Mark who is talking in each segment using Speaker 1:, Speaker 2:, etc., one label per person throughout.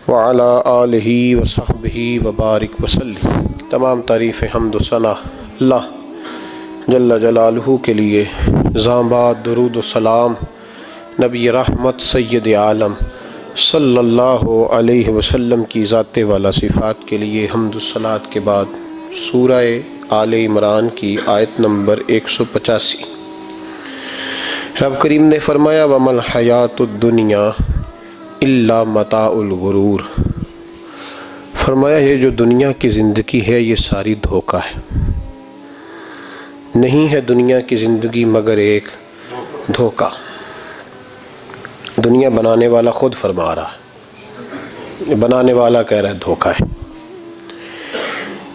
Speaker 1: وعلی آلہ وصحبہ وبارک وسلم۔ تمام تعریف حمد و ثنا اللہ جل جلالہ کے لیے، زامباد درود و سلام نبی رحمت سید عالم صلی اللہ علیہ وسلم کی ذات والا صفات کے لیے حمد و صلات کے بعد سورہ آل عمران کی آیت نمبر 185۔ رب کریم نے فرمایا وَمَا الْحَيَاةُ الدُّنْيَا إِلَّا مَتَاعُ الْغُرُورِ، فرمایا یہ جو دنیا کی زندگی ہے یہ ساری دھوکہ ہے، نہیں ہے دنیا کی زندگی مگر ایک دھوکہ۔ دنیا بنانے والا خود فرما رہا ہے، بنانے والا کہہ رہا ہے دھوکہ ہے۔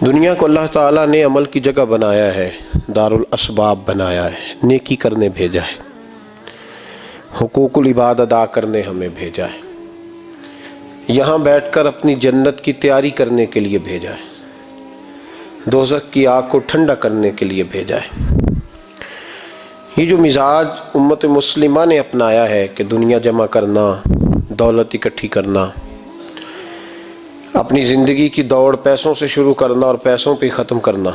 Speaker 1: دنیا کو اللہ تعالیٰ نے عمل کی جگہ بنایا ہے، دار الاسباب بنایا ہے، نیکی کرنے بھیجا ہے، حقوق العباد ادا کرنے ہمیں بھیجا ہے، یہاں بیٹھ کر اپنی جنت کی تیاری کرنے کے لیے بھیجا ہے، دوزخ کی آگ کو ٹھنڈا کرنے کے لیے بھیجا ہے۔ یہ جو مزاج امت مسلمہ نے اپنایا ہے کہ دنیا جمع کرنا، دولت اکٹھی کرنا، اپنی زندگی کی دوڑ پیسوں سے شروع کرنا اور پیسوں پہ ختم کرنا،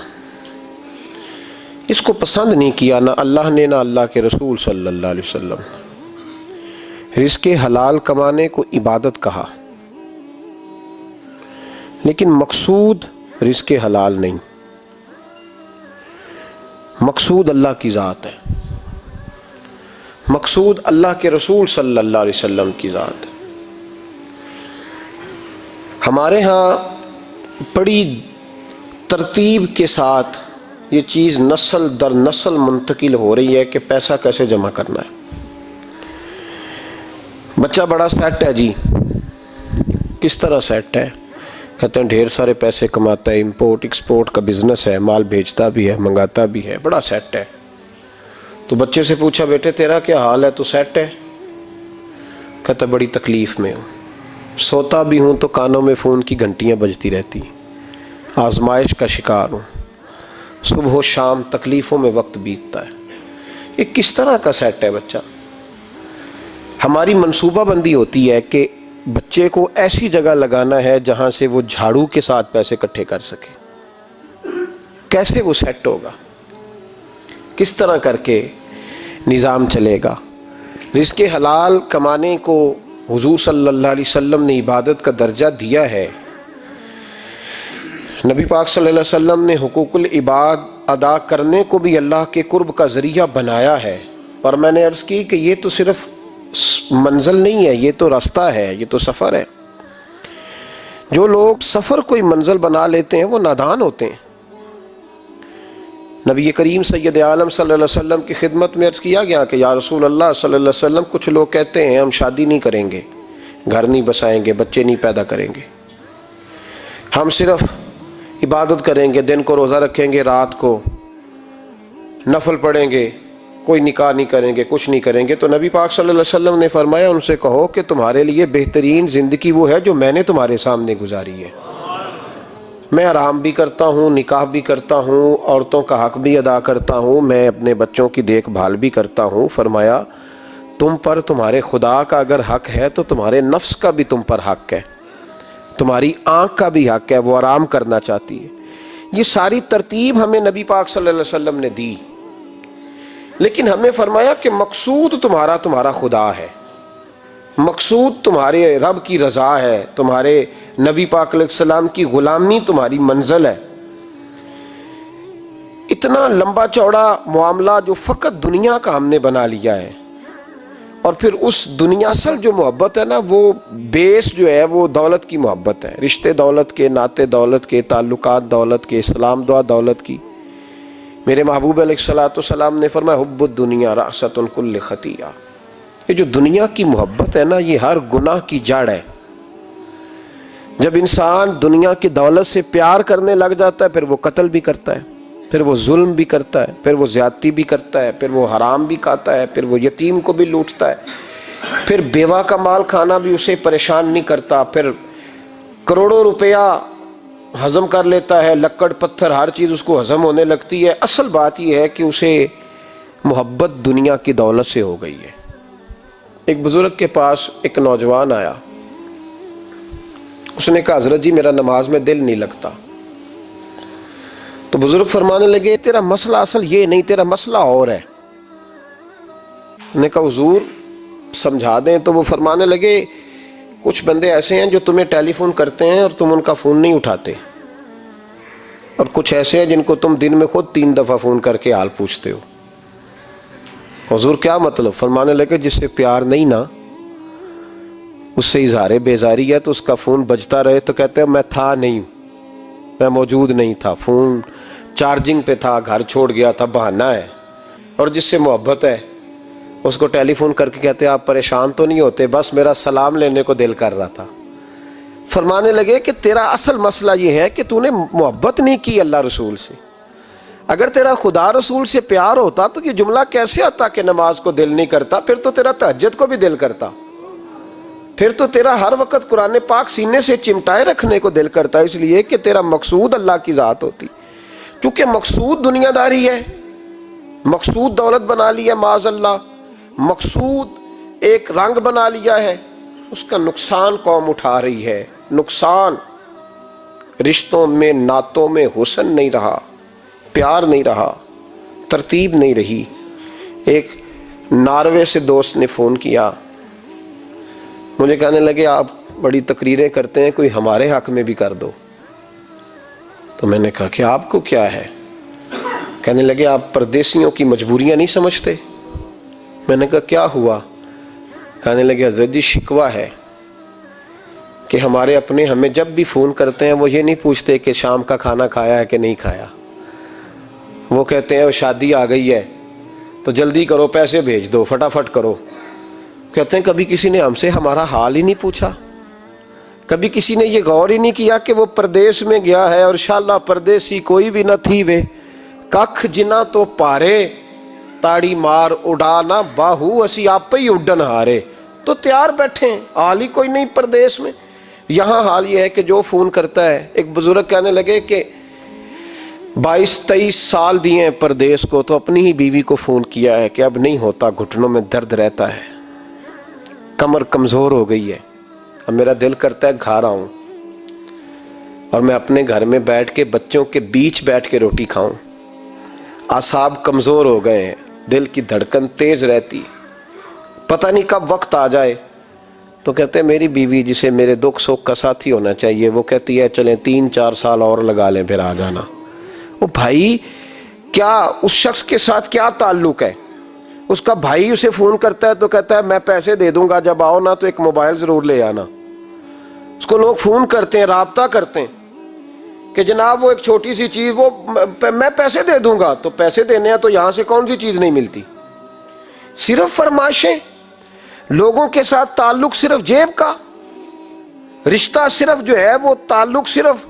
Speaker 1: اس کو پسند نہیں کیا نہ اللہ نے نہ اللہ کے رسول صلی اللہ علیہ وسلم۔ رزق حلال کمانے کو عبادت کہا، لیکن مقصود رزق حلال نہیں، مقصود اللہ کی ذات ہے، مقصود اللہ کے رسول صلی اللہ علیہ وسلم کی ذات ہے۔ ہمارے ہاں بڑی ترتیب کے ساتھ یہ چیز نسل در نسل منتقل ہو رہی ہے کہ پیسہ کیسے جمع کرنا ہے۔ بچہ بڑا سیٹ ہے جی، کس طرح سیٹ ہے؟ کہتے ہیں ڈھیر سارے پیسے کماتا ہے، امپورٹ ایکسپورٹ کا بزنس ہے، مال بھیجتا بھی ہے، منگاتا بھی ہے، بڑا سیٹ ہے۔ تو بچے سے پوچھا بیٹے تیرا کیا حال ہے، تو سیٹ ہے؟ کہتا بڑی تکلیف میں ہوں، سوتا بھی ہوں تو کانوں میں فون کی گھنٹیاں بجتی رہتی، آزمائش کا شکار ہوں، صبح و شام تکلیفوں میں وقت بیتتا ہے۔ یہ کس طرح کا سیٹ ہے بچہ؟ ہماری منصوبہ بندی ہوتی ہے کہ بچے کو ایسی جگہ لگانا ہے جہاں سے وہ جھاڑو کے ساتھ پیسے اکٹھے کر سکے۔ کیسے وہ سیٹ ہوگا؟ کس طرح کر کے نظام چلے گا؟ رزق حلال کمانے کو حضور صلی اللہ علیہ وسلم نے عبادت کا درجہ دیا ہے۔ نبی پاک صلی اللہ علیہ وسلم نے حقوق العباد ادا کرنے کو بھی اللہ کے قرب کا ذریعہ بنایا ہے، پر میں نے عرض کی کہ یہ تو صرف منزل نہیں ہے، یہ تو راستہ ہے، یہ تو سفر ہے۔ جو لوگ سفر کوئی منزل بنا لیتے ہیں وہ نادان ہوتے ہیں۔ نبی کریم سید عالم صلی اللہ علیہ وسلم کی خدمت میں عرض کیا گیا کہ یا رسول اللہ صلی اللہ علیہ وسلم کچھ لوگ کہتے ہیں ہم شادی نہیں کریں گے، گھر نہیں بسائیں گے، بچے نہیں پیدا کریں گے، ہم صرف عبادت کریں گے، دن کو روزہ رکھیں گے، رات کو نفل پڑھیں گے، کوئی نکاح نہیں کریں گے، کچھ نہیں کریں گے۔ تو نبی پاک صلی اللہ علیہ وسلم نے فرمایا ان سے کہو کہ تمہارے لیے بہترین زندگی وہ ہے جو میں نے تمہارے سامنے گزاری ہے۔ میں آرام بھی کرتا ہوں، نکاح بھی کرتا ہوں، عورتوں کا حق بھی ادا کرتا ہوں، میں اپنے بچوں کی دیکھ بھال بھی کرتا ہوں۔ فرمایا تم پر تمہارے خدا کا اگر حق ہے تو تمہارے نفس کا بھی تم پر حق ہے، تمہاری آنکھ کا بھی حق ہے، وہ آرام کرنا چاہتی ہے۔ یہ ساری ترتیب ہمیں نبی پاک صلی اللہ علیہ وسلم نے دی، لیکن ہمیں فرمایا کہ مقصود تمہارا خدا ہے، مقصود تمہارے رب کی رضا ہے، تمہارے نبی پاک علیہ السلام کی غلامی تمہاری منزل ہے۔ اتنا لمبا چوڑا معاملہ جو فقط دنیا کا ہم نے بنا لیا ہے، اور پھر اس دنیا اصل جو محبت ہے نا، وہ بیس جو ہے وہ دولت کی محبت ہے، رشتے دولت کے، ناطے دولت کے، تعلقات دولت کے، اسلام دعا دولت کی۔ میرے محبوب علیہ الصلوۃ والسلام نے فرمایا حب الدنیا رأسۃ کل خطیئہ، یہ جو دنیا کی محبت ہے نا یہ ہر گناہ کی جڑ ہے۔ جب انسان دنیا کی دولت سے پیار کرنے لگ جاتا ہے پھر وہ قتل بھی کرتا ہے، پھر وہ ظلم بھی کرتا ہے، پھر وہ زیادتی بھی کرتا ہے، پھر وہ حرام بھی کھاتا ہے، پھر وہ یتیم کو بھی لوٹتا ہے، پھر بیوہ کا مال کھانا بھی اسے پریشان نہیں کرتا، پھر کروڑوں روپیہ ہضم کر لیتا ہے، لکڑ پتھر ہر چیز اس کو ہضم ہونے لگتی ہے۔ اصل بات یہ ہے کہ اسے محبت دنیا کی دولت سے ہو گئی ہے۔ ایک بزرگ کے پاس ایک نوجوان آیا، اس نے کہا حضرت جی میرا نماز میں دل نہیں لگتا. تو بزرگ فرمانے لگے تیرا مسئلہ اصل یہ نہیں، تیرا مسئلہ اور ہے. نے کہا حضور سمجھا دیں. تو وہ فرمانے لگے کچھ بندے ایسے ہیں جو تمہیں ٹیلی فون کرتے ہیں اور تم ان کا فون نہیں اٹھاتے، اور کچھ ایسے ہیں جن کو تم دن میں خود 3 دفعہ فون کر کے حال پوچھتے ہو. حضور کیا مطلب؟ فرمانے لگے جس سے پیار نہیں نا، اس سے اظہار بیزاری ہے تو اس کا فون بجتا رہے تو کہتے ہیں میں تھا نہیں، میں موجود نہیں تھا، فون چارجنگ پہ تھا، گھر چھوڑ گیا تھا، بہانہ ہے. اور جس سے محبت ہے اس کو ٹیلی فون کر کے کہتے ہیں آپ پریشان تو نہیں ہوتے، بس میرا سلام لینے کو دل کر رہا تھا. فرمانے لگے کہ تیرا اصل مسئلہ یہ ہے کہ تو نے محبت نہیں کی اللہ رسول سے. اگر تیرا خدا رسول سے پیار ہوتا تو یہ جملہ کیسے آتا کہ نماز کو دل نہیں کرتا؟ پھر تو تیرا تہجد کو بھی دل کرتا، پھر تو تیرا ہر وقت قرآن پاک سینے سے چمٹائے رکھنے کو دل کرتا. اس لیے کہ تیرا مقصود اللہ کی ذات ہوتی. کیونکہ مقصود دنیا داری ہے، مقصود دولت بنا لی ہے معاذ اللہ، مقصود ایک رنگ بنا لیا ہے، اس کا نقصان قوم اٹھا رہی ہے. نقصان رشتوں میں، نعتوں میں حسن نہیں رہا، پیار نہیں رہا، ترتیب نہیں رہی. ایک ناروے سے دوست نے فون کیا، مجھے کہنے لگے آپ بڑی تقریریں کرتے ہیں، کوئی ہمارے حق میں بھی کر دو. تو میں نے کہا کہ آپ کو کیا ہے؟ کہنے لگے آپ پردیسیوں کی مجبوریاں نہیں سمجھتے. میں نے کہا کیا ہوا؟ کہنے لگے حضرت جی شکوہ ہے کہ ہمارے اپنے ہمیں جب بھی فون کرتے ہیں وہ یہ نہیں پوچھتے کہ شام کا کھانا کھایا ہے کہ نہیں کھایا. وہ کہتے ہیں شادی آ گئی ہے تو جلدی کرو، پیسے بھیج دو، فٹافٹ کرو. کہتے ہیں کبھی کسی نے ہم سے ہمارا حال ہی نہیں پوچھا، کبھی کسی نے یہ غور ہی نہیں کیا کہ وہ پردیس میں گیا ہے اور انشاءاللہ پردیسی کوئی بھی نہ تھی وے ککھ جنا تو پارے تاڑی مار اڑا نہ باہو اسی آپ ہی اڈن ہارے. تو تیار بیٹھے ہیں، حال ہی کوئی نہیں پردیس میں. یہاں حال یہ ہے کہ جو فون کرتا ہے، ایک بزرگ کہنے لگے کہ 22-23 سال دیے ہیں پردیس کو، تو اپنی ہی بیوی کو فون کیا ہے کہ اب نہیں ہوتا، گھٹنوں میں درد رہتا ہے، کمر کمزور ہو گئی ہے، اب میرا دل کرتا ہے گھر آؤں اور میں اپنے گھر میں بیٹھ کے بچوں کے بیچ بیٹھ کے روٹی کھاؤں. اعصاب کمزور ہو گئے ہیں، دل کی دھڑکن تیز رہتی، پتہ نہیں کب وقت آ جائے. تو کہتے ہیں میری بیوی جسے میرے دکھ سکھ کا ساتھی ہونا چاہیے، وہ کہتی ہے چلیں 3-4 سال اور لگا لیں پھر آ جانا. وہ بھائی کیا اس شخص کے ساتھ کیا تعلق ہے؟ اس کا بھائی اسے فون کرتا ہے تو کہتا ہے میں پیسے دے دوں گا، جب آؤ نا تو ایک موبائل ضرور لے آنا. اس کو لوگ فون کرتے ہیں، رابطہ کرتے ہیں کہ جناب وہ ایک چھوٹی سی چیز، وہ میں پیسے دے دوں گا. تو پیسے دینے ہیں تو یہاں سے کون سی چیز نہیں ملتی؟ صرف فرمائشیں، لوگوں کے ساتھ تعلق صرف جیب کا، رشتہ صرف جو ہے وہ تعلق صرف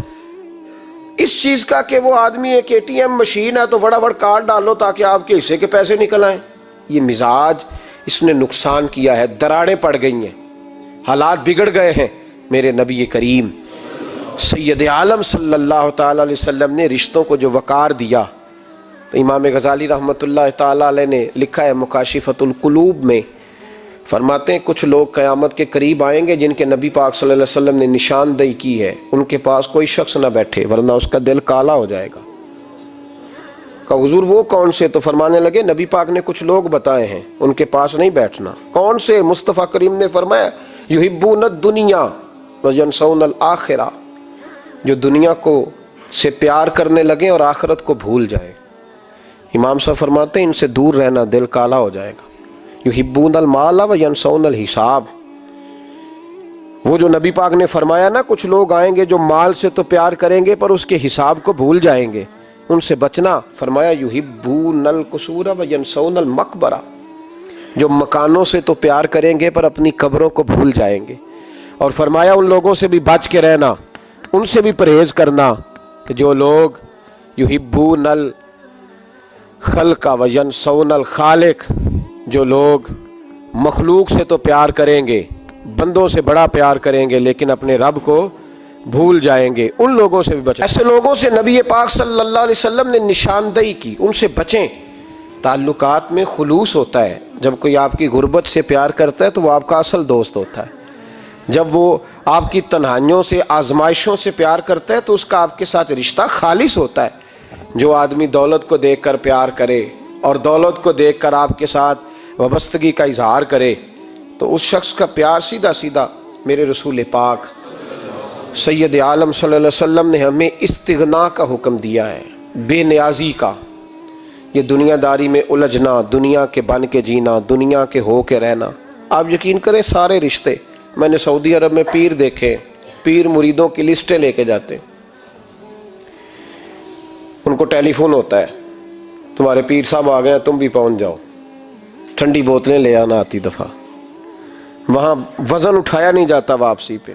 Speaker 1: اس چیز کا کہ وہ آدمی ایک ATM مشین ہے تو بڑا بڑا کارڈ ڈالو تاکہ آپ کے حصے کے پیسے نکل آئیں. یہ مزاج اس نے نقصان کیا ہے، دراڑیں پڑ گئی ہیں، حالات بگڑ گئے ہیں. میرے نبی کریم سید عالم صلی اللہ تعالی علیہ وسلم نے رشتوں کو جو وقار دیا، تو امام غزالی رحمۃ اللہ تعالی علیہ نے لکھا ہے مکاشفۃ القلوب میں، فرماتے ہیں کچھ لوگ قیامت کے قریب آئیں گے جن کے نبی پاک صلی اللہ علیہ وسلم نے نشاندہی کی ہے، ان کے پاس کوئی شخص نہ بیٹھے ورنہ اس کا دل کالا ہو جائے گا. کہ حضور وہ کون سے؟ تو فرمانے لگے نبی پاک نے کچھ لوگ بتائے ہیں، ان کے پاس نہیں بیٹھنا. کون سے؟ مصطفیٰ کریم نے فرمایا یحبون الدنیا وینسون الآخرہ، جو دنیا کو سے پیار کرنے لگے اور آخرت کو بھول جائے. امام صاحب فرماتے ہیں ان سے دور رہنا، دل کالا ہو جائے گا. یحبون المال وینسون الحساب، وہ جو نبی پاک نے فرمایا نا کچھ لوگ آئیں گے جو مال سے تو پیار کریں گے پر اس کے حساب کو بھول جائیں گے، ان سے بچنا. فرمایا یحبون القصور وینسون المقبرہ، جو مکانوں سے تو پیار کریں گے پر اپنی قبروں کو بھول جائیں گے. اور فرمایا ان لوگوں سے بھی بچ کے رہنا، ان سے بھی پرہیز کرنا کہ جو لوگ یحبون الخلق وینسون الخالق، جو لوگ مخلوق سے تو پیار کریں گے، بندوں سے بڑا پیار کریں گے لیکن اپنے رب کو بھول جائیں گے، ان لوگوں سے بھی بچیں. ایسے لوگوں سے نبی پاک صلی اللہ علیہ وسلم نے نشاندہی کی، ان سے بچیں. تعلقات میں خلوص ہوتا ہے، جب کوئی آپ کی غربت سے پیار کرتا ہے تو وہ آپ کا اصل دوست ہوتا ہے. جب وہ آپ کی تنہائیوں سے آزمائشوں سے پیار کرتا ہے تو اس کا آپ کے ساتھ رشتہ خالص ہوتا ہے۔ جو آدمی دولت کو دیکھ کر پیار کرے اور دولت کو دیکھ کر آپ کے ساتھ وابستگی کا اظہار کرے تو اس شخص کا پیار سیدھا سیدھا میرے رسول پاک سید عالم صلی اللہ علیہ وسلم نے ہمیں استغنا کا حکم دیا ہے، بے نیازی کا۔ یہ دنیا داری میں الجھنا، دنیا کے بن کے جینا، دنیا کے ہو کے رہنا، آپ یقین کریں سارے رشتے، میں نے سعودی عرب میں پیر دیکھے، پیر مریدوں کی لسٹیں لے کے جاتے، ان کو ٹیلی فون ہوتا ہے تمہارے پیر صاحب آ گئے ہیں، تم بھی پہنچ جاؤ، ٹھنڈی بوتلیں لے آنا آتی دفعہ، وہاں وزن اٹھایا نہیں جاتا واپسی پہ۔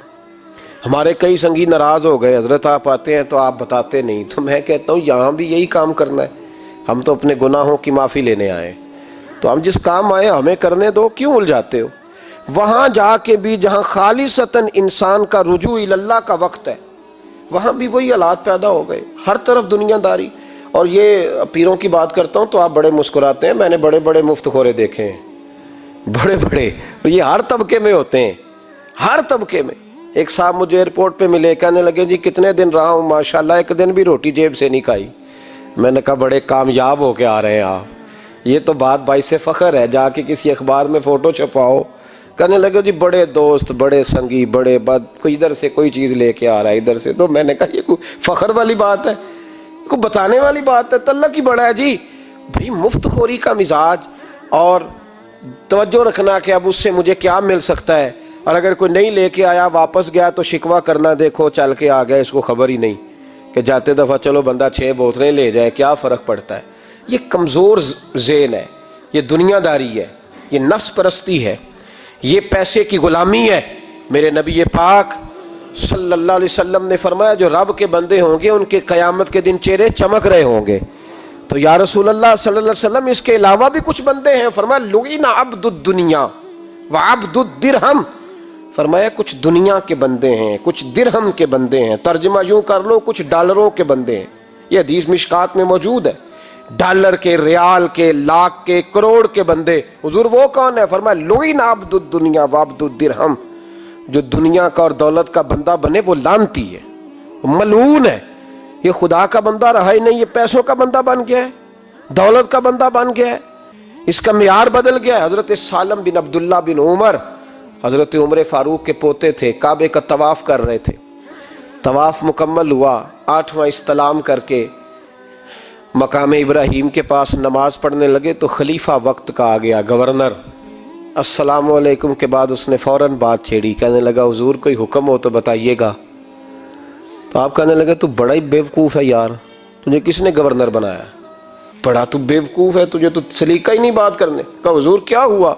Speaker 1: ہمارے کئی سنگی ناراض ہو گئے، حضرت آپ آتے ہیں تو آپ بتاتے نہیں، تو میں کہتا ہوں یہاں بھی یہی کام کرنا ہے، ہم تو اپنے گناہوں کی معافی لینے آئے، تو ہم جس کام آئے ہمیں کرنے دو، کیوں الجھاتے ہو؟ وہاں جا کے بھی جہاں خالصتاً انسان کا رجوع اللہ کا وقت ہے، وہاں بھی وہی حالات پیدا ہو گئے، ہر طرف دنیا داری۔ اور یہ پیروں کی بات کرتا ہوں تو آپ بڑے مسکراتے ہیں، میں نے بڑے بڑے مفت خورے دیکھے ہیں، بڑے بڑے، یہ ہر طبقے میں ہوتے ہیں، ہر طبقے میں۔ ایک صاحب مجھے ایئرپورٹ پہ ملے، کہنے لگے جی کتنے دن رہا ہوں، ماشاءاللہ ایک دن بھی روٹی جیب سے نہیں کھائی۔ میں نے کہا بڑے کامیاب ہو کے آ رہے ہیں آپ، یہ تو بات باعث فخر ہے، جا کے کسی اخبار میں فوٹو چھپاؤ۔ کہنے لگے جی بڑے دوست، بڑے سنگی، بڑے کوئی ادھر سے کوئی چیز لے کے آ رہا ہے ادھر سے، تو میں نے کہا یہ کوئی فخر والی بات ہے، کوئی بتانے والی بات ہے؟ اللہ کی بڑا ہے جی بھائی، مفت خوری کا مزاج اور توجہ رکھنا کہ اب اس سے مجھے کیا مل سکتا ہے، اور اگر کوئی نہیں لے کے آیا واپس گیا تو شکوہ کرنا، دیکھو چل کے آ گیا، اس کو خبر ہی نہیں کہ جاتے دفعہ چلو بندہ 6 بوتلیں لے جائے، کیا فرق پڑتا ہے؟ یہ کمزور ذہن ہے، یہ دنیا داری ہے، یہ نفس پرستی ہے، یہ پیسے کی غلامی ہے۔ میرے نبی پاک صلی اللہ علیہ وسلم نے فرمایا جو رب کے بندے ہوں گے ان کے قیامت کے دن چہرے چمک رہے ہوں گے۔ تو یا رسول اللہ صلی اللہ علیہ وسلم اس کے علاوہ بھی کچھ بندے ہیں، فرمایا لعن عبد الدنیا وعبد الدرہم، فرمایا کچھ دنیا کے بندے ہیں، کچھ درہم کے بندے ہیں، ترجمہ یوں کر لو کچھ ڈالروں کے بندے ہیں۔ یہ حدیث مشکات میں موجود ہے، ڈالر کے، ریال کے، لاکھ کے، کروڑ کے بندے۔ حضور وہ کون ہے؟ فرمایا لعن عبد الدنیا وعبد الدرہم، جو دنیا کا اور دولت کا بندہ بنے وہ لعنتی ہے، وہ ملعون ہے۔ یہ خدا کا بندہ رہا ہی نہیں، یہ پیسوں کا بندہ بن گیا ہے، دولت کا بندہ بن گیا ہے، اس کا معیار بدل گیا ہے۔ حضرت سالم بن عبداللہ بن عمر، حضرت عمر فاروق کے پوتے تھے، کعبے کا طواف کر رہے تھے، طواف مکمل ہوا، 8واں استلام کر کے مقام ابراہیم کے پاس نماز پڑھنے لگے تو خلیفہ وقت کا آ گیا، گورنر، السلام علیکم کے بعد اس نے فوراً بات چھیڑی، کہنے لگا حضور کوئی حکم ہو تو بتائیے گا۔ تو آپ کہنے لگے تو بڑا ہی بیوقوف ہے یار، تجھے کس نے گورنر بنایا؟ بڑا تو بیوقوف ہے، تجھے تو سلیقہ ہی نہیں بات کرنے کا۔ حضور کیا ہوا؟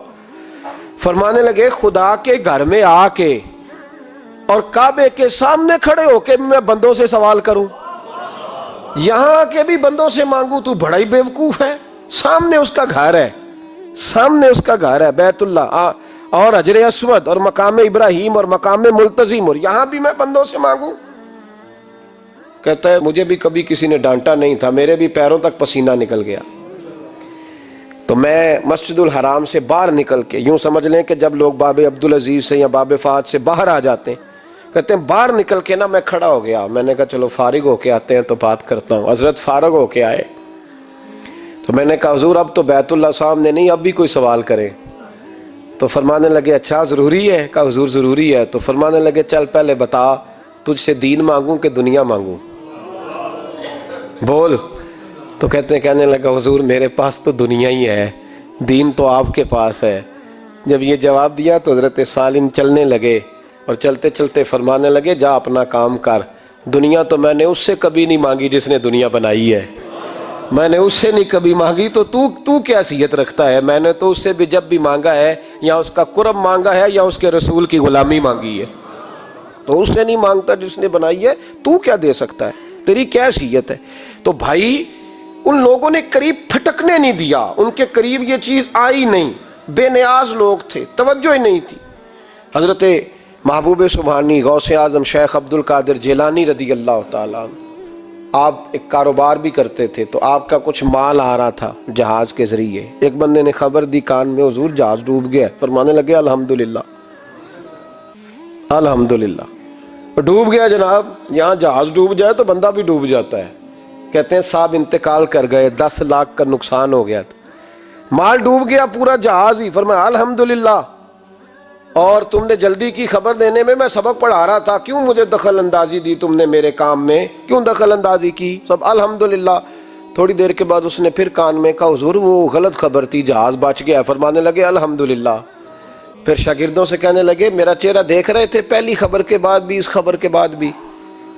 Speaker 1: فرمانے لگے خدا کے گھر میں آ کے اور کعبے کے سامنے کھڑے ہو کے میں بندوں سے سوال کروں، یہاں کے بھی بندوں سے مانگوں، تو بڑا ہی بیوقوف ہے۔ سامنے اس کا گھر ہے، سامنے اس کا گھر ہے بیت اللہ اور حجر اسود اور مقام ابراہیم اور مقام ملتزم، اور یہاں بھی میں بندوں سے مانگوں؟ کہتا ہے مجھے بھی کبھی کسی نے ڈانٹا نہیں تھا، میرے بھی پیروں تک پسینہ نکل گیا، تو میں مسجد الحرام سے باہر نکل کے، یوں سمجھ لیں کہ جب لوگ باب عبدالعزیز سے یا باب فہد سے باہر آ جاتے ہیں، کہتے ہیں باہر نکل کے نا میں کھڑا ہو گیا، میں نے کہا چلو فارغ ہو کے آتے ہیں تو بات کرتا ہوں۔ حضرت فارغ ہو کے آئے تو میں نے کہا حضور اب تو بیت اللہ سامنے نہیں، اب بھی کوئی سوال کرے؟ تو فرمانے لگے اچھا ضروری ہے؟ کہا حضور ضروری ہے۔ تو فرمانے لگے چل پہلے بتا تجھ سے دین مانگوں کہ دنیا مانگوں، بول۔ تو کہنے لگا حضور میرے پاس تو دنیا ہی ہے، دین تو آپ کے پاس ہے۔ جب یہ جواب دیا تو حضرت سالم چلنے لگے اور چلتے چلتے فرمانے لگے جا اپنا کام کر، دنیا تو میں نے اس سے کبھی نہیں مانگی جس نے دنیا بنائی ہے، میں نے اس سے نہیں کبھی مانگی، تو کیا حیثیت رکھتا ہے؟ میں نے تو اس سے بھی جب بھی مانگا ہے یا اس کا قرب مانگا ہے یا اس کے رسول کی غلامی مانگی ہے، تو اس سے نہیں مانگتا جس نے بنائی ہے، تو کیا دے سکتا ہے؟ تیری کیا حیثیت ہے؟ تو بھائی ان لوگوں نے قریب پھٹکنے نہیں دیا، ان کے قریب یہ چیز آئی نہیں، بے نیاز لوگ تھے، توجہ ہی نہیں تھی۔ حضرت محبوب سبحانی غوث اعظم شیخ عبد القادر جیلانی رضی اللہ تعالیٰ عنہ، آپ ایک کاروبار بھی کرتے تھے، تو آپ کا کچھ مال آ رہا تھا جہاز کے ذریعے، ایک بندے نے خبر دی کان میں حضور جہاز ڈوب گیا، فرمانے لگے الحمدللہ، الحمدللہ۔ ڈوب گیا جناب، یہاں جہاز ڈوب جائے تو بندہ بھی ڈوب جاتا ہے۔ کہتے ہیں صاحب انتقال کر گئے، 10 لاکھ کا نقصان ہو گیا تھا، مال ڈوب گیا پورا جہاز ہی۔ فرمایا الحمدللہ، اور تم نے جلدی کی خبر دینے میں سبق پڑھا رہا تھا، کیوں مجھے دخل اندازی دی تم نے میرے کام میں، کیوں دخل اندازی کی؟ سب الحمدللہ۔ تھوڑی دیر کے بعد اس نے پھر کان میں کہا حضور وہ غلط خبر تھی، جہاز بچ گیا۔ فرمانے لگے الحمدللہ۔ پھر شاگردوں سے کہنے لگے میرا چہرہ دیکھ رہے تھے پہلی خبر کے بعد بھی، اس خبر کے بعد بھی؟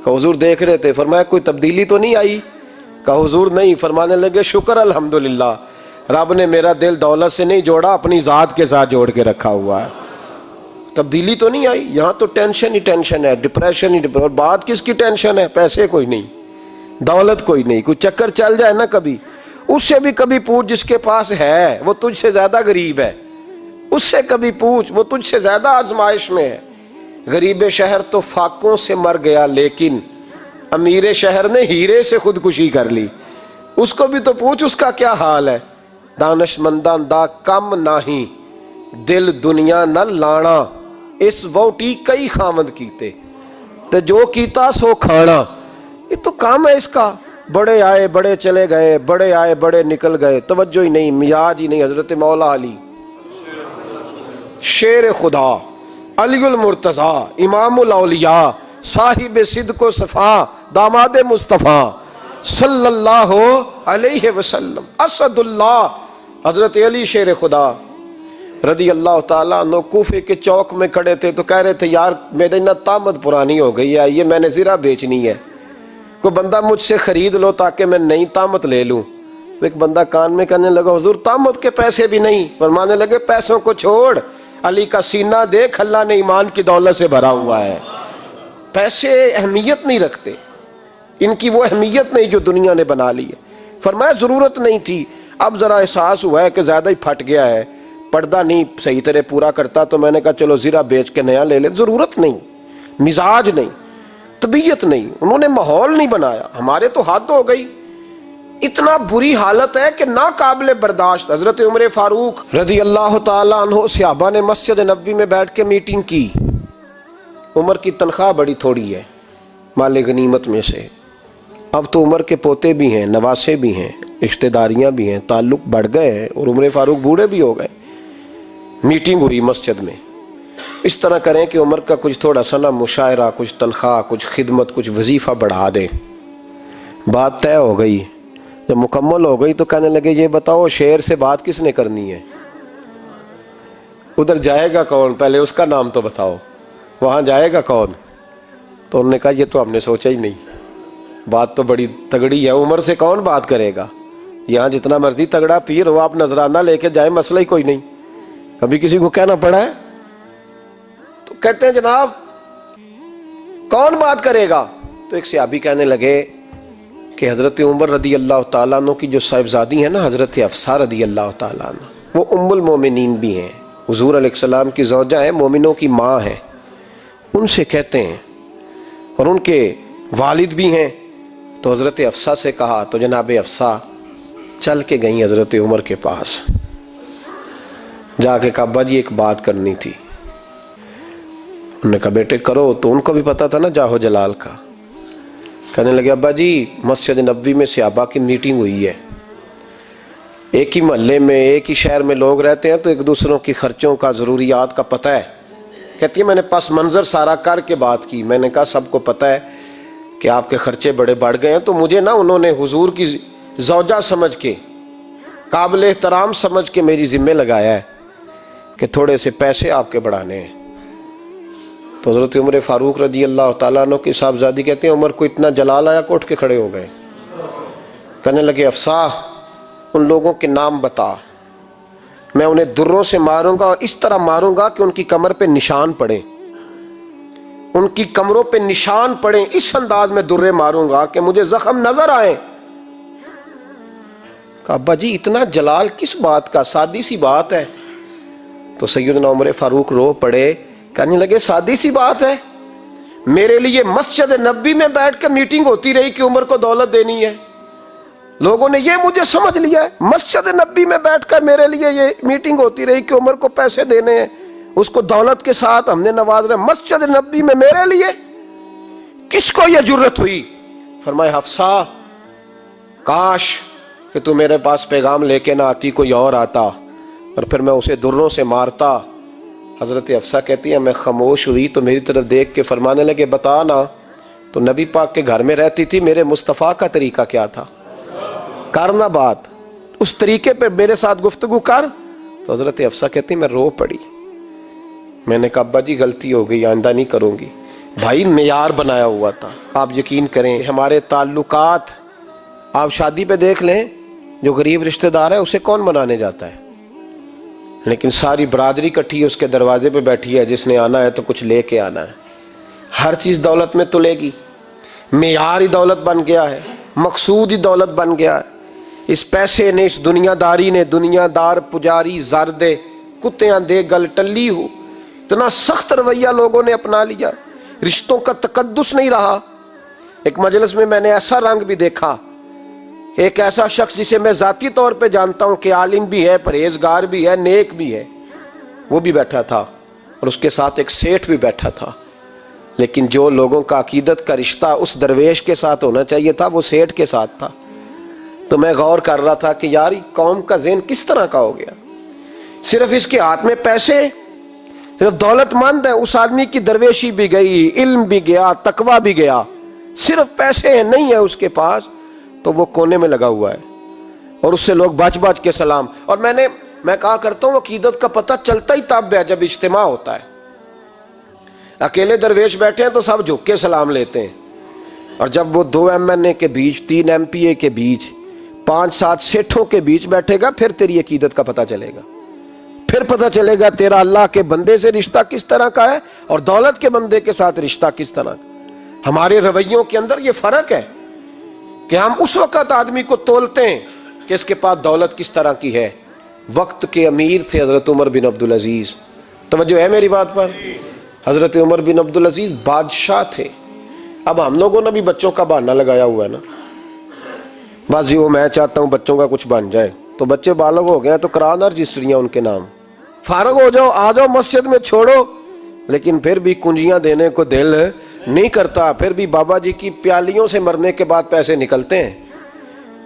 Speaker 1: کہا حضور دیکھ رہے تھے۔ فرمایا کوئی تبدیلی تو نہیں آئی؟ کہا حضور نہیں۔ فرمانے لگے شکر الحمدللہ، رب نے میرا دل دولت سے نہیں جوڑا، اپنی ذات کے ساتھ جوڑ کے رکھا ہوا ہے، تبدیلی تو نہیں آئی۔ یہاں تو ٹینشن ہی ٹینشن ہے، ڈپریشن ہی ڈپریشن۔ اور بات کس کی ٹینشن ہے؟ پیسے کوئی نہیں، دولت کوئی نہیں، کوئی چکر چل جائے نا کبھی، اس سے بھی کبھی پوچھ جس کے پاس ہے وہ تجھ سے زیادہ غریب ہے، اس سے کبھی پوچھ وہ تجھ سے زیادہ آزمائش میں ہے۔ غریب شہر تو فاقوں سے مر گیا، لیکن امیر شہر نے ہیرے سے خودکشی کر لی، اس کو بھی تو پوچھ اس کا کیا حال ہے۔ دانش مندان دا کم نہیں، دل دنیا نہ لانا، اس ووٹی کئی خامد کیتے تے جو کیتا سو کھانا۔ یہ تو کام ہے اس کا، بڑے آئے بڑے چلے گئے، بڑے آئے بڑے نکل گئے، توجہ ہی نہیں، مزاج ہی نہیں۔ حضرت مولا علی شیر خدا، علی المرتضی، امام الاولیاء، صاحب صدق و صفا، داماد مصطفیٰ صلی اللہ علیہ وسلم، اسد اللہ، حضرت علی شیر خدا رضی اللہ تعالیٰ عنہ کوفے کے چوک میں کھڑے تھے تو کہہ رہے تھے یار میری نا طامت پرانی ہو گئی ہے، یہ میں نے زرہ بیچنی ہے، کوئی بندہ مجھ سے خرید لو تاکہ میں نئی طامت لے لوں۔ تو ایک بندہ کان میں کہنے لگا حضور طامت کے پیسے بھی نہیں؟ فرمانے لگے پیسوں کو چھوڑ، علی کا سینہ دیکھ، اللہ نے ایمان کی دولت سے بھرا ہوا ہے۔ پیسے اہمیت نہیں رکھتے، ان کی وہ اہمیت نہیں جو دنیا نے بنا لی ہے۔ فرمایا ضرورت نہیں تھی، اب ذرا احساس ہوا ہے کہ زیادہ ہی پھٹ گیا ہے، پردہ نہیں صحیح طرح پورا کرتا، تو میں نے کہا چلو زرہ بیچ کے نیا لے لیں۔ ضرورت نہیں، مزاج نہیں، طبیعت نہیں، انہوں نے ماحول نہیں بنایا۔ ہمارے تو حد ہو گئی، اتنا بری حالت ہے کہ ناقابل برداشت۔ حضرت عمر فاروق رضی اللہ تعالیٰ عنہ صحابہ نے مسجد نبوی میں بیٹھ کے میٹنگ کی۔ عمر کی تنخواہ بڑی تھوڑی ہے مال غنیمت میں سے، اب تو عمر کے پوتے بھی ہیں، نواسے بھی ہیں، رشتہ داریاں بھی ہیں، تعلق بڑھ گئے ہیں، اور عمر فاروق بوڑھے بھی ہو گئے۔ میٹنگ ہوئی مسجد میں، اس طرح کریں کہ عمر کا کچھ تھوڑا سا نا مشاعرہ، کچھ تنخواہ، کچھ خدمت، کچھ وظیفہ بڑھا دیں۔ بات طے ہو گئی، جب مکمل ہو گئی تو کہنے لگے یہ بتاؤ شیر سے بات کس نے کرنی ہے؟ ادھر جائے گا کون؟ پہلے اس کا نام تو بتاؤ، وہاں جائے گا کون؟ تو انہوں نے کہا یہ تو ہم نے سوچا ہی نہیں، بات تو بڑی تگڑی ہے، عمر سے کون بات کرے گا؟ یہاں جتنا مرضی تگڑا پیر ہو، آپ نذرانہ لے کے جائیں، مسئلہ ہی کوئی نہیں۔ کبھی کسی کو کہنا پڑا ہے؟ تو کہتے ہیں جناب کون بات کرے گا؟ تو ایک صحابی کہنے لگے کہ حضرت عمر رضی اللہ تعالیٰ عنہ کی جو صاحبزادی ہیں نا حضرت حفصہ رضی اللہ تعالیٰ عنہ، وہ ام المومنین بھی ہیں، حضور علیہ السلام کی زوجہ ہیں، مومنوں کی ماں ہیں، ان سے کہتے ہیں، اور ان کے والد بھی ہیں۔ تو حضرت حفصہ سے کہا تو جناب حفصہ چل کے گئیں حضرت عمر کے پاس، جا کے کہا ابا جی ایک بات کرنی تھی۔ انہوں نے کہا بیٹے کرو، تو ان کو بھی پتا تھا نا جاہو جلال کا۔ کہنے لگے ابا جی مسجد نبوی میں صحابہ کی میٹنگ ہوئی ہے، ایک ہی محلے میں ایک ہی شہر میں لوگ رہتے ہیں تو ایک دوسروں کی خرچوں کا ضروریات کا پتہ ہے۔ کہتی ہے میں نے پس منظر سارا کر کے بات کی، میں نے کہا سب کو پتہ ہے کہ آپ کے خرچے بڑے بڑھ گئے ہیں، تو مجھے نا انہوں نے حضور کی زوجہ سمجھ کے، قابل احترام سمجھ کے میری ذمہ لگایا ہے کہ تھوڑے سے پیسے آپ کے بڑھانے ہیں۔ تو حضرت عمر فاروق رضی اللہ تعالیٰ عنہ کی صاحبزادی کہتے ہیں عمر کو اتنا جلال آیا کہ اٹھ کے کھڑے ہو گئے، کہنے لگے حفصہ ان لوگوں کے نام بتا، میں انہیں دروں سے ماروں گا، اور اس طرح ماروں گا کہ ان کی کمر پہ نشان پڑے، ان کی کمروں پہ نشان پڑے، اس انداز میں درے ماروں گا کہ مجھے زخم نظر آئے۔ کہا ابا جی اتنا جلال کس بات کا، سادی سی بات ہے۔ تو سیدنا عمر فاروق رو پڑے، کہنے لگے سادی سی بات ہے، میرے لیے مسجد نبوی میں بیٹھ کے میٹنگ ہوتی رہی کہ عمر کو دولت دینی ہے، لوگوں نے یہ مجھے سمجھ لیا ہے، مسجد نبوی میں بیٹھ کر میرے لیے یہ میٹنگ ہوتی رہی کہ عمر کو پیسے دینے ہیں، اس کو دولت کے ساتھ ہم نے نواز رہے، مسجد نبی میں میرے لیے کس کو یہ جرت ہوئی؟ فرمائے حفصہ کاش کہ تو میرے پاس پیغام لے کے نہ آتی، کوئی اور آتا اور پھر میں اسے دروں سے مارتا۔ حضرت حفصہ کہتی ہے میں خاموش ہوئی تو میری طرف دیکھ کے فرمانے لگے بتا نا تو نبی پاک کے گھر میں رہتی تھی، میرے مصطفیٰ کا طریقہ کیا تھا، کرنا بات اس طریقے پہ میرے ساتھ گفتگو کر۔ تو حضرت حفصہ کہتی میں رو پڑی، میں نے کہا ابا جی غلطی ہو گئی، آئندہ نہیں کروں گی۔ بھائی معیار بنایا ہوا تھا، آپ یقین کریں ہمارے تعلقات آپ شادی پہ دیکھ لیں، جو غریب رشتہ دار ہے اسے کون منانے جاتا ہے، لیکن ساری برادری کٹھی اس کے دروازے پہ بیٹھی ہے، جس نے آنا ہے تو کچھ لے کے آنا ہے۔ ہر چیز دولت میں تلے گی، معیار ہی دولت بن گیا ہے، مقصود ہی دولت بن گیا ہے۔ اس پیسے نے، اس دنیا داری نے، دنیا دار پجاری زردے کتیاں دے گل ٹلی ہو، اتنا سخت رویہ لوگوں نے اپنا لیا، رشتوں کا تقدس نہیں رہا۔ ایک مجلس میں میں نے ایسا رنگ بھی دیکھا، ایک ایسا شخص جسے میں ذاتی طور پہ جانتا ہوں کہ عالم بھی ہے، پرہیزگار بھی ہے، نیک بھی ہے، وہ بھی بیٹھا تھا اور اس کے ساتھ ایک سیٹھ بھی بیٹھا تھا، لیکن جو لوگوں کا عقیدت کا رشتہ اس درویش کے ساتھ ہونا چاہیے تھا وہ سیٹھ کے ساتھ تھا۔ تو میں غور کر رہا تھا کہ یار قوم کا ذہن کس طرح کا ہو گیا، صرف اس کے ہاتھ میں پیسے، صرف دولت مند ہے، اس آدمی کی درویشی بھی گئی، علم بھی گیا، تقویٰ بھی گیا، صرف پیسے نہیں ہے اس کے پاس تو وہ کونے میں لگا ہوا ہے اور اس سے لوگ بچ بچ کے سلام۔ اور میں کہا کرتا ہوں عقیدت کا پتہ چلتا ہی تب ہے جب اجتماع ہوتا ہے، اکیلے درویش بیٹھے ہیں تو سب جھک کے سلام لیتے ہیں، اور جب وہ 2 MNA کے بیچ، 3 MPA کے بیچ، 5-7 سیٹھوں کے بیچ بیٹھے گا پھر تیری عقیدت کا پتہ چلے گا، پھر پتہ چلے گا تیرا اللہ کے بندے سے رشتہ کس طرح کا ہے اور دولت کے بندے کے ساتھ رشتہ کس طرح کا۔ ہمارے رویوں کے اندر یہ فرق ہے کہ ہم اس وقت آدمی کو تولتے ہیں کہ اس کے پاس دولت کس طرح کی ہے۔ وقت کے امیر تھے حضرت عمر بن عبدالعزیز، توجہ ہے میری بات پر؟ حضرت عمر بن عبدالعزیز بادشاہ تھے۔ اب ہم لوگوں نے بھی بچوں کا بہانہ لگایا ہوا ہے نا، بس جی وہ میں چاہتا ہوں بچوں کا کچھ بن جائے، تو بچے بالغ ہو گئے تو کرانا رجسٹریاں ان کے نام، فارغ ہو جاؤ، آ جاؤ مسجد میں چھوڑو، لیکن پھر بھی کنجیاں دینے کو دل نہیں کرتا، پھر بھی بابا جی کی پیالیوں سے مرنے کے بعد پیسے نکلتے ہیں،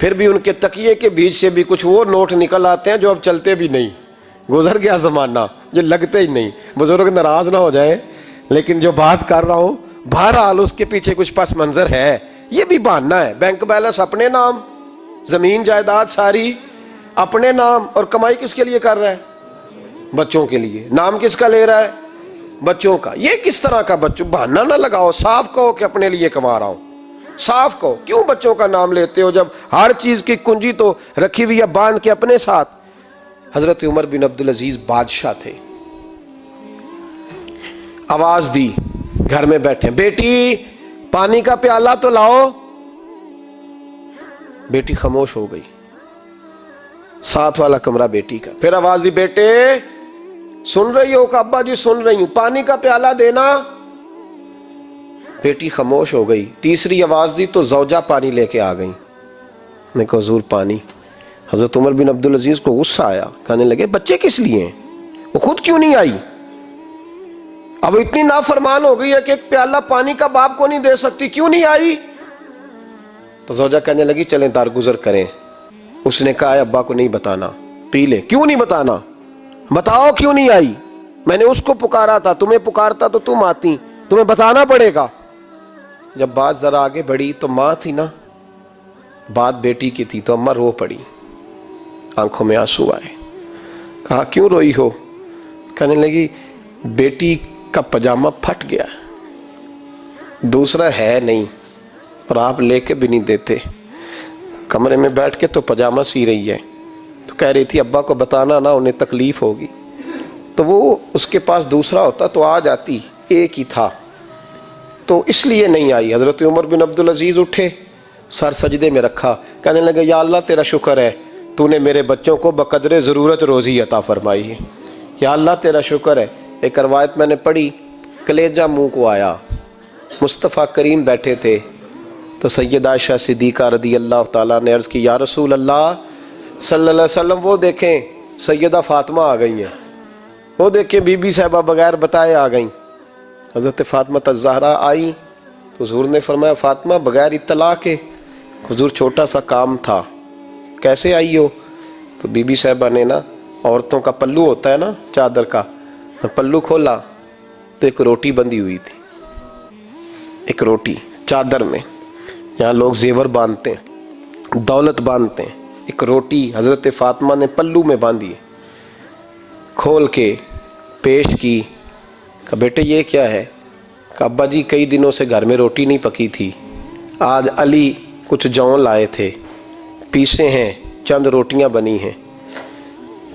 Speaker 1: پھر بھی ان کے تکیے کے بیچ سے بھی کچھ وہ نوٹ نکل آتے ہیں جو اب چلتے بھی نہیں، گزر گیا زمانہ، جو لگتے ہی نہیں۔ بزرگ ناراض نہ ہو جائیں، لیکن جو بات کر رہا ہوں بہرحال اس کے پیچھے کچھ پس منظر ہے، یہ بھی بہانہ ہے۔ بینک بیلنس اپنے نام، زمین جائیداد ساری اپنے نام، اور کمائی کس کے لیے کر رہا ہے؟ بچوں کے لیے۔ نام کس کا لے رہا ہے؟ بچوں کا۔ یہ کس طرح کا بچوں؟ بہانہ نہ لگاؤ، صاف کہو کہ اپنے لیے کما رہا ہوں، صاف کہو۔ کیوں بچوں کا نام لیتے ہو جب ہر چیز کی کنجی تو رکھی ہوئی ہے باندھ کے اپنے ساتھ؟ حضرت عمر بن عبدالعزیز بادشاہ تھے، آواز دی، گھر میں بیٹھے، بیٹی پانی کا پیالہ تو لاؤ۔ بیٹی خاموش ہو گئی، ساتھ والا کمرہ بیٹی کا۔ پھر آواز دی، بیٹے سن رہی ہو؟ کہ ابا جی سن رہی ہوں، پانی کا پیالہ دینا۔ بیٹی خاموش ہو گئی۔ تیسری آواز دی تو زوجہ پانی لے کے آ گئی، نے کہا حضور پانی۔ حضرت عمر بن عبدالعزیز کو غصہ آیا، کہنے لگے بچے کس لیے ہیں، وہ خود کیوں نہیں آئی؟ اب اتنی نافرمان ہو گئی ہے کہ ایک پیالہ پانی کا باپ کو نہیں دے سکتی، کیوں نہیں آئی؟ تو زوجہ کہنے لگی چلیں درگزر کریں۔ اس نے کہا ابا کو نہیں بتانا، پی لے۔ کیوں نہیں بتانا؟ بتاؤ کیوں نہیں آئی؟ میں نے اس کو پکارا تھا، تمہیں پکارتا تو تم آتی، تمہیں بتانا پڑے گا۔ جب بات ذرا آگے بڑھی تو ماں تھی نا، بات بیٹی کی تھی، تو اماں رو پڑی، آنکھوں میں آنسو آئے۔ کہا کیوں روئی ہو؟ کہنے لگی بیٹی کا پجامہ پھٹ گیا، دوسرا ہے نہیں، اور آپ لے کے بھی نہیں دیتے، کمرے میں بیٹھ کے تو پجامہ سی رہی ہے، تو کہہ رہی تھی ابا کو بتانا نا، انہیں تکلیف ہوگی۔ تو وہ اس کے پاس دوسرا ہوتا تو آ جاتی، ایک ہی تھا، تو اس لیے نہیں آئی۔ حضرت عمر بن عبدالعزیز اٹھے، سر سجدے میں رکھا، کہنے لگے یا اللہ تیرا شکر ہے، تو نے میرے بچوں کو بقدر ضرورت روزی عطا فرمائی ہے، یا اللہ تیرا شکر ہے۔ ایک روایت میں نے پڑھی، کلیجہ منہ کو آیا، مصطفیٰ کریم بیٹھے تھے، تو سیدہ عائشہ صدیقہ رضی اللہ تعالیٰ نے عرض کی یا رسول اللہ صلی اللہ علیہ وسلم وہ دیکھیں سیدہ فاطمہ آ گئی ہیں۔ وہ دیکھیں بی بی صاحبہ بغیر بتائے آ گئیں. حضرت فاطمہ الزہرا آئی تو حضور نے فرمایا فاطمہ بغیر اطلاع کے. حضور چھوٹا سا کام تھا. کیسے آئی ہو؟ تو بی بی صاحبہ نے نا عورتوں کا پلو ہوتا ہے نا چادر کا، پلو کھولا تو ایک روٹی بندھی ہوئی تھی. ایک روٹی چادر میں، یہاں لوگ زیور باندھتے ہیں، دولت باندھتے ہیں، ایک روٹی حضرت فاطمہ نے پلو میں باندھی، کھول کے پیش کی. کہا بیٹے یہ کیا ہے؟ کہا ابا جی کئی دنوں سے گھر میں روٹی نہیں پکی تھی، آج علی کچھ جون لائے تھے، پیسے ہیں، چند روٹیاں بنی ہیں،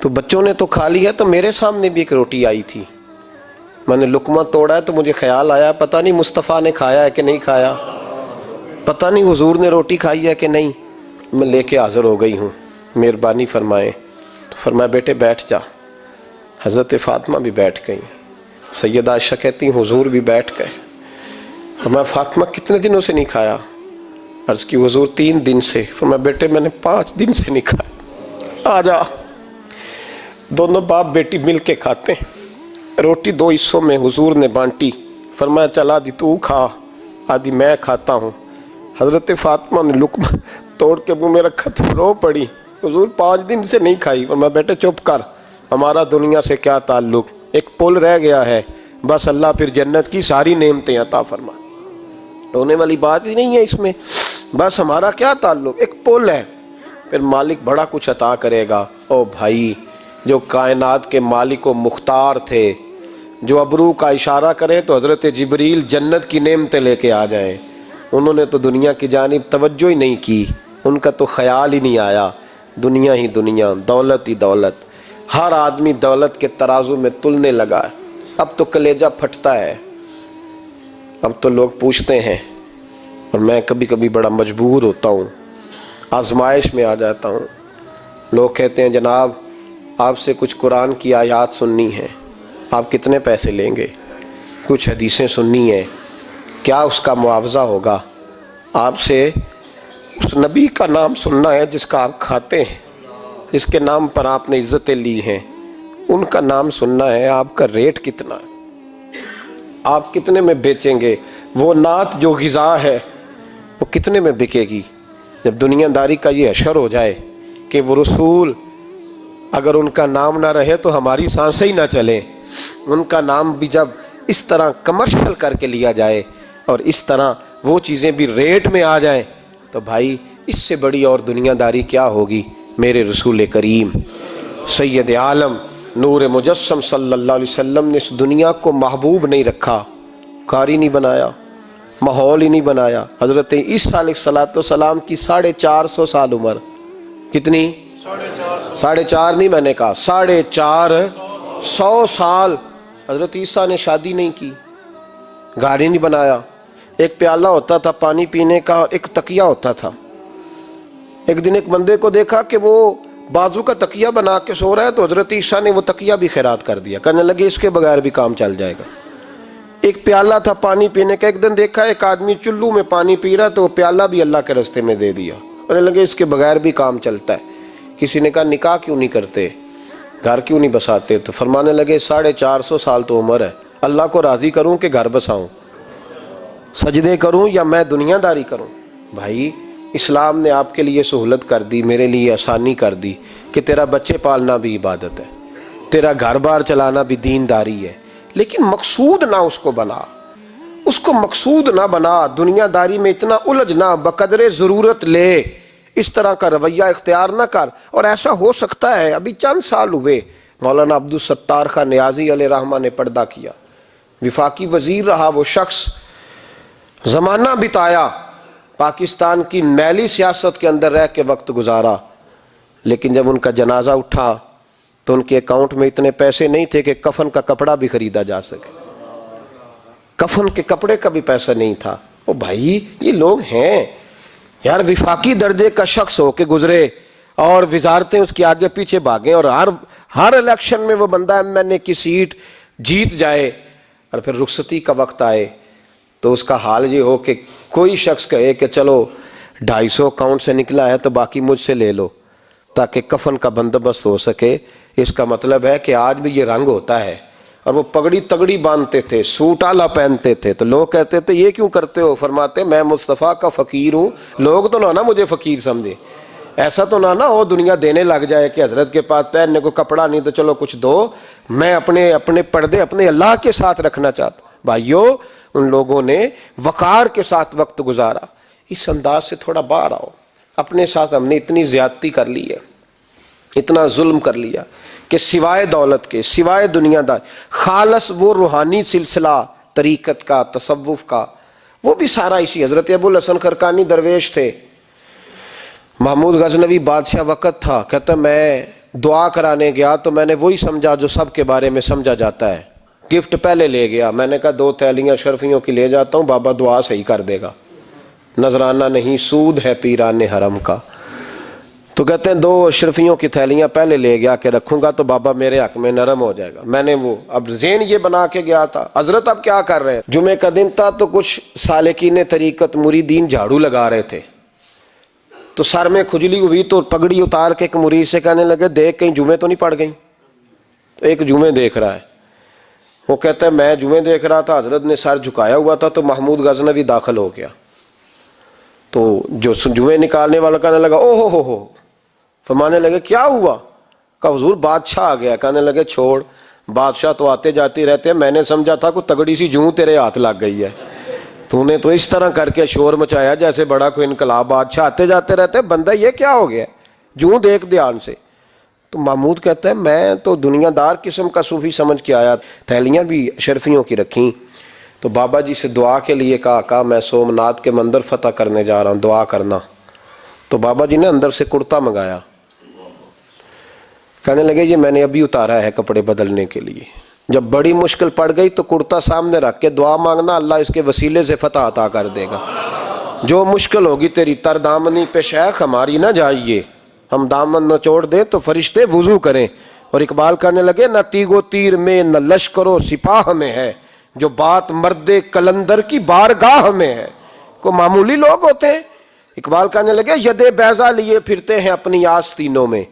Speaker 1: تو بچوں نے تو کھا لی ہے، تو میرے سامنے بھی ایک روٹی آئی تھی، میں نے لقمہ توڑا ہے تو مجھے خیال آیا پتہ نہیں مصطفیٰ نے کھایا ہے کہ نہیں کھایا، پتہ نہیں حضور نے روٹی کھائی ہے کہ نہیں، میں لے کے حاضر ہو گئی ہوں، مہربانی فرمائیں. تو فرمایا بیٹے بیٹھ جا. حضرت فاطمہ بھی بیٹھ گئیں. سیدہ عائشہ کہتی ہیں حضور بھی بیٹھ گئے. فرمایا فاطمہ کتنے دنوں سے نہیں کھایا؟ عرض کی حضور 3 دن سے. فرمایا بیٹے میں نے 5 دن سے نہیں کھایا. آ جا. دونوں باپ بیٹی مل کے کھاتے ہیں. روٹی 2 حصوں میں حضور نے بانٹی. فرمایا چل آدھی تو کھا آدھی میں کھاتا ہوں. حضرت فاطمہ نے لقمہ توڑ کے منہ میں رکھا تو رو پڑی. حضور 5 دن سے نہیں کھائی. فرمایا بیٹے چپ کر، ہمارا دنیا سے کیا تعلق، ایک پل رہ گیا ہے، بس اللہ پھر جنت کی ساری نعمتیں عطا فرما. رونے والی بات ہی نہیں ہے اس میں، بس ہمارا کیا تعلق، ایک پل ہے، پھر مالک بڑا کچھ عطا کرے گا. او بھائی جو کائنات کے مالک و مختار تھے، جو ابرو کا اشارہ کرے تو حضرت جبریل جنت کی نعمتیں لے کے آ جائیں، انہوں نے تو دنیا کی جانب توجہ ہی نہیں کی، ان کا تو خیال ہی نہیں آیا. دنیا ہی دنیا، دولت ہی دولت، ہر آدمی دولت کے ترازو میں تلنے لگا ہے. اب تو کلیجہ پھٹتا ہے. اب تو لوگ پوچھتے ہیں، اور میں کبھی کبھی بڑا مجبور ہوتا ہوں، آزمائش میں آ جاتا ہوں. لوگ کہتے ہیں جناب آپ سے کچھ قرآن کی آیات سننی ہے، آپ کتنے پیسے لیں گے؟ کچھ حدیثیں سننی ہیں، کیا اس کا معاوضہ ہوگا؟ آپ سے اس نبی کا نام سننا ہے جس کا آپ کھاتے ہیں، جس کے نام پر آپ نے عزتیں لی ہیں، ان کا نام سننا ہے. آپ کا ریٹ کتنا ہے؟ آپ کتنے میں بیچیں گے؟ وہ نعت جو غذا ہے وہ کتنے میں بکے گی؟ جب دنیا داری کا یہ حشر ہو جائے کہ وہ رسول اگر ان کا نام نہ رہے تو ہماری سانسیں ہی نہ چلیں، ان کا نام بھی جب اس طرح کمرشل کر کے لیا جائے اور اس طرح وہ چیزیں بھی ریٹ میں آ جائیں، تو بھائی اس سے بڑی اور دنیا داری کیا ہوگی؟ میرے رسول کریم سید عالم نور مجسم صلی اللہ علیہ وسلم نے اس دنیا کو محبوب نہیں رکھا، کاری نہیں بنایا، ماحول ہی نہیں بنایا. حضرت عیسیٰ علیہ السلام کی 450 سال عمر. کتنی؟ 4.5 نہیں، میں نے کہا 450 سال حضرت عیسیٰ نے شادی نہیں کی، گھر ہی نہیں بنایا. ایک پیالہ ہوتا تھا پانی پینے کا، ایک تکیہ ہوتا تھا. ایک دن ایک بندے کو دیکھا کہ وہ بازو کا تکیہ بنا کے سو رہا ہے، تو حضرت عیسیٰ نے وہ تکیہ بھی خیرات کر دیا، کہنے لگے اس کے بغیر بھی کام چل جائے گا. ایک پیالہ تھا پانی پینے کا، ایک دن دیکھا ایک آدمی چلو میں پانی پی رہا تو وہ پیالہ بھی اللہ کے راستے میں دے دیا، کہنے لگے اس کے بغیر بھی کام چلتا ہے. کسی نے کہا نکاح کیوں نہیں کرتے، گھر کیوں نہیں بساتے؟ تو فرمانے لگے 450 سال تو عمر ہے، اللہ کو راضی کروں کہ گھر بساؤں، سجدے کروں یا میں دنیا داری کروں؟ بھائی اسلام نے آپ کے لیے سہولت کر دی، میرے لیے آسانی کر دی کہ تیرا بچے پالنا بھی عبادت ہے، تیرا گھر بار چلانا بھی دینداری ہے، لیکن مقصود نہ اس کو بنا، اس کو مقصود نہ بنا، دنیا داری میں اتنا الجھ نہ، بقدر ضرورت لے، اس طرح کا رویہ اختیار نہ کر. اور ایسا ہو سکتا ہے ابھی چند سال ہوئے مولانا عبدالستار خان نیازی علیہ رحمہ نے پردہ کیا، وفاقی وزیر رہا وہ شخص، زمانہ بتایا، پاکستان کی میلی سیاست کے اندر رہ کے وقت گزارا، لیکن جب ان کا جنازہ اٹھا تو ان کے اکاؤنٹ میں اتنے پیسے نہیں تھے کہ کفن کا کپڑا بھی خریدا جا سکے، کفن کے کپڑے کا بھی پیسہ نہیں تھا. او بھائی یہ لوگ ہیں یار، وفاقی درجے کا شخص ہو کے گزرے اور وزارتیں اس کے آگے پیچھے بھاگیں، اور ہر الیکشن میں وہ بندہ ایم کی سیٹ جیت جائے، اور پھر رخصتی کا وقت آئے تو اس کا حال یہ ہو کہ کوئی شخص کہے کہ چلو 250 اکاؤنٹ سے نکلا ہے تو باقی مجھ سے لے لو تاکہ کفن کا بندوبست ہو سکے. اس کا مطلب ہے کہ آج بھی یہ رنگ ہوتا ہے. اور وہ پگڑی تگڑی باندھتے تھے, سوٹ اعلیٰ پہنتے تھے, تو لوگ کہتے تھے یہ کیوں کرتے ہو؟ فرماتے میں مصطفیٰ کا فقیر ہوں, لوگ تو نہ مجھے فقیر سمجھے, ایسا تو نہ ہو دنیا دینے لگ جائے کہ حضرت کے پاس پہننے کو کپڑا نہیں تو چلو کچھ دو. میں اپنے پردے اپنے اللہ کے ساتھ رکھنا چاہتا ہوں. بھائیو, ان لوگوں نے وقار کے ساتھ وقت گزارا. اس انداز سے تھوڑا باہر آؤ. اپنے ساتھ ہم نے اتنی زیادتی کر لی ہے, اتنا ظلم کر لیا کہ سوائے دولت کے, سوائے دنیا دار, خالص وہ روحانی سلسلہ طریقت کا, تصوف کا, وہ بھی سارا اسی. حضرت ابو الحسن خرقانی درویش تھے, محمود غزنوی بادشاہ وقت تھا, کہتا میں دعا کرانے گیا تو میں نے وہی سمجھا جو سب کے بارے میں سمجھا جاتا ہے. گفٹ پہلے لے گیا, میں نے کہا 2 تھیلیاں شرفیوں کی لے جاتا ہوں, بابا دعا صحیح کر دے گا, نذرانہ نہیں سود ہے پیران حرم کا. تو کہتے ہیں 2 اشرفیوں کی تھیلیاں پہلے لے گیا کہ رکھوں گا تو بابا میرے حق میں نرم ہو جائے گا. میں نے وہ اب ذہن یہ بنا کے گیا تھا. حضرت اب کیا کر رہے ہیں؟ جمعے کا دن تھا تو کچھ سالکین طریقت مریدین جھاڑو لگا رہے تھے, تو سر میں کھجلی ہوئی تو پگڑی اتار کے ایک مرید سے کہنے لگے دیکھ کہیں جمعے تو نہیں پڑ گئی. تو ایک جمعے دیکھ رہا ہے, وہ کہتا ہے میں جمعے دیکھ رہا تھا, حضرت نے سر جھکایا ہوا تھا تو محمود غزنوی داخل ہو گیا. تو جو جمعے نکالنے والا کہنے لگا او ہو, فرمانے لگے کیا ہوا؟ کہا حضور بادشاہ آ گیا. کہنے لگے چھوڑ, بادشاہ تو آتے جاتے رہتے ہیں, میں نے سمجھا تھا کوئی تگڑی سی جوں تیرے ہاتھ لگ گئی ہے, تو نے تو اس طرح کر کے شور مچایا جیسے بڑا کوئی انقلاب. بادشاہ آتے جاتے رہتے, بندہ یہ کیا ہو گیا, جوں دیکھ دھیان سے. تو محمود کہتا ہے میں تو دنیا دار قسم کا صوفی سمجھ کے آیا. تھیلیاں بھی شرفیوں کی رکھیں, تو بابا جی سے دعا کے لیے کہا میں سومناتھ کے مندر فتح کرنے جا رہا ہوں, دعا کرنا. تو بابا جی نے اندر سے کرتا منگایا, کہنے لگے یہ میں نے ابھی اتارا ہے کپڑے بدلنے کے لیے. جب بڑی مشکل پڑ گئی تو کرتا سامنے رکھ کے دعا مانگنا, اللہ اس کے وسیلے سے فتح عطا کر دے گا. جو مشکل ہوگی تیری تر دامنی پہ شیخ ہماری نہ جائیے, ہم دامن نہ چھوڑ دیں تو فرشتے وضو کریں. اور اقبال کہنے لگے نہ تیگ و تیر میں نہ لشکر و سپاہ میں ہے, جو بات مرد کلندر کی بارگاہ میں ہے. کو معمولی لوگ ہوتے ہیں. اقبال کہنے لگے ید بیضا لیے پھرتے ہیں اپنی آستینوں میں,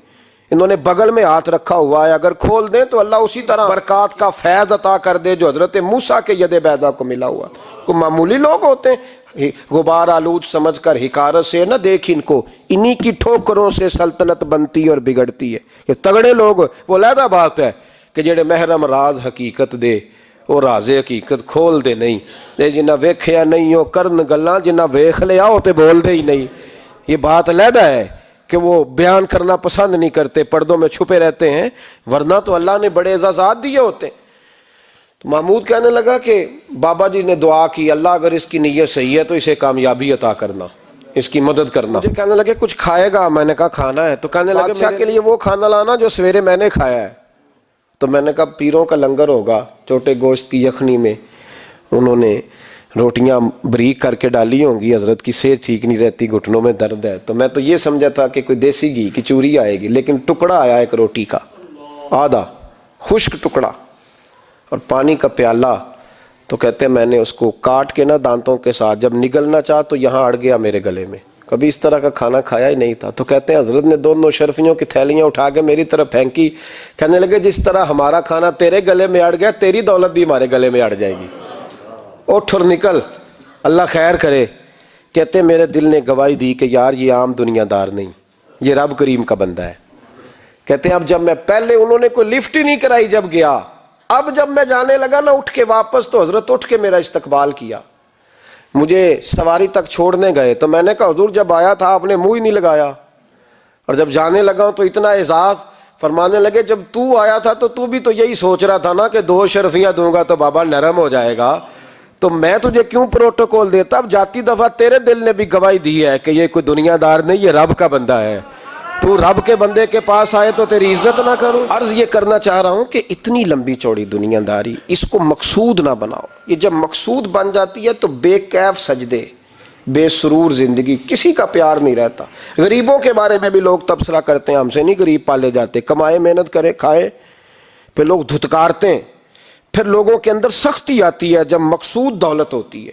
Speaker 1: انہوں نے بغل میں ہاتھ رکھا ہوا ہے, اگر کھول دیں تو اللہ اسی طرح برکات کا فیض عطا کر دے جو حضرت موسیٰ کے ید بیضا کو ملا ہوا. کو معمولی لوگ ہوتے ہیں. غبار آلود سمجھ کر حکارت سے نہ دیکھ ان کو, انہی کی ٹھوکروں سے سلطنت بنتی اور بگڑتی ہے. یہ تگڑے لوگ وہ علیحدہ بات ہے کہ جڑے محرم راز حقیقت دے وہ راز حقیقت کھول دے نہیں. جنہ ویکھیا نہیں ہو کرن گلاں, جنہ ویکھ لیا ہو تے بول دے ہی نہیں. یہ بات علیحدہ ہے کہ وہ بیان کرنا پسند نہیں کرتے, پردوں میں چھپے رہتے ہیں, ورنہ تو اللہ نے بڑے اعزازات دیے ہوتے ہیں. تو محمود کہنے لگا کہ بابا جی نے دعا کی اللہ اگر اس کی نیت صحیح ہے تو اسے کامیابی عطا کرنا, اس کی مدد کرنا. مجھے کہنے لگے کچھ کھائے گا؟ میں نے کہا کھانا ہے. تو کہنے لگے بادشاہ کے لیے وہ کھانا لانا جو سویرے میں نے کھایا ہے. تو میں نے کہا پیروں کا لنگر ہوگا, چھوٹے گوشت کی یخنی میں انہوں نے روٹیاں بریک کر کے ڈالی ہوں گی. حضرت کی صحت ٹھیک نہیں رہتی, گھٹنوں میں درد ہے. تو میں تو یہ سمجھا تھا کہ کوئی دیسی گھی کی چوری آئے گی, لیکن ٹکڑا آیا ایک روٹی کا, آدھا خشک ٹکڑا, اور پانی کا پیالہ. تو کہتے ہیں میں نے اس کو کاٹ کے نا دانتوں کے ساتھ, جب نگلنا چاہ تو یہاں اڑ گیا میرے گلے میں. کبھی اس طرح کا کھانا کھایا ہی نہیں تھا. تو کہتے ہیں حضرت نے 2 شرفیوں کی تھیلیاں اٹھا کے میری طرف پھینکی, کہنے لگے جس طرح ہمارا کھانا تیرے گلے میں اڑ گیا, تیری دولت بھی ہمارے گلے میں اڑ جائے گی, اٹھ اور نکل, اللہ خیر کرے. کہتے ہیں میرے دل نے گواہی دی کہ یار یہ عام دنیا دار نہیں, یہ رب کریم کا بندہ ہے. کہتے ہیں اب جب میں پہلے انہوں نے کوئی لفٹ ہی نہیں کرائی جب گیا, اب جب میں جانے لگا نا اٹھ کے واپس, تو حضرت اٹھ کے میرا استقبال کیا. مجھے سواری تک چھوڑنے گئے تو میں نے کہا حضور جب آیا تھا آپ نے منہ ہی نہیں لگایا, اور جب جانے لگا تو اتنا اعزاز. فرمانے لگے جب تو آیا تھا تو بھی تو یہی سوچ رہا تھا نا کہ 2 شرفیاں دوں گا تو بابا نرم ہو جائے گا, تو میں تجھے کیوں پروٹوکول دیتا. اب جاتی دفعہ تیرے دل نے بھی گواہی دی ہے کہ یہ کوئی دنیا دار نہیں, یہ رب کا بندہ ہے. تو رب کے بندے کے پاس آئے تو تیری عزت نہ کروں. عرض یہ کرنا چاہ رہا ہوں کہ اتنی لمبی چوڑی دنیا داری اس کو مقصود نہ بناؤ. یہ جب مقصود بن جاتی ہے تو بے کیف سجدے, بے سرور زندگی, کسی کا پیار نہیں رہتا. غریبوں کے بارے میں بھی لوگ تبصرہ کرتے ہیں, ہم سے نہیں غریب پالے جاتے, کمائے محنت کرے کھائے, پھر لوگ دھتکارتے ہیں. پھر لوگوں کے اندر سختی آتی ہے جب مقصود دولت ہوتی ہے,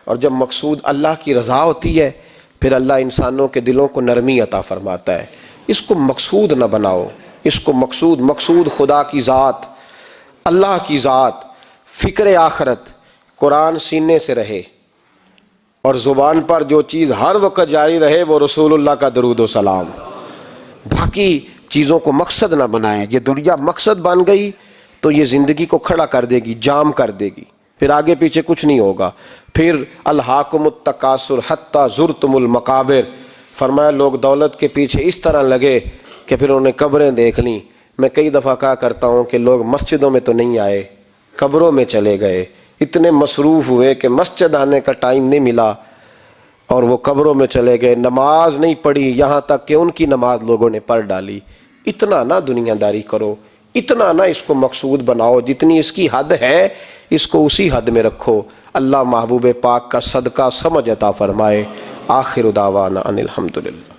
Speaker 1: اور جب مقصود اللہ کی رضا ہوتی ہے پھر اللہ انسانوں کے دلوں کو نرمی عطا فرماتا ہے. اس کو مقصود نہ بناؤ, اس کو مقصود خدا کی ذات، اللہ کی ذات، فکر آخرت، قرآن سینے سے رہے، اور زبان پر جو چیز ہر وقت جاری رہے وہ رسول اللہ کا درود و سلام۔ باقی چیزوں کو مقصد نہ بنائیں۔ یہ دنیا مقصد بن گئی تو یہ زندگی کو کھڑا کر دے گی، جام کر دے گی، پھر آگے پیچھے کچھ نہیں ہوگا۔ پھر الہاکم التکاثر حتی زرتم المقابر، فرمایا لوگ دولت کے پیچھے اس طرح لگے کہ پھر انہیں قبریں دیکھ لیں۔ میں کئی دفعہ کہا کرتا ہوں کہ لوگ مسجدوں میں تو نہیں آئے، قبروں میں چلے گئے، اتنے مصروف ہوئے کہ مسجد آنے کا ٹائم نہیں ملا اور وہ قبروں میں چلے گئے، نماز نہیں پڑھی، یہاں تک کہ ان کی نماز لوگوں نے پڑھ ڈالی۔ اتنا نہ دنیا داری کرو، اتنا نہ اس کو مقصود بناؤ، جتنی اس کی حد ہے اس کو اسی حد میں رکھو۔ اللہ محبوب پاک کا صدقہ سمجھ عطا فرمائے۔ آخر دعوانا ان الحمدللہ۔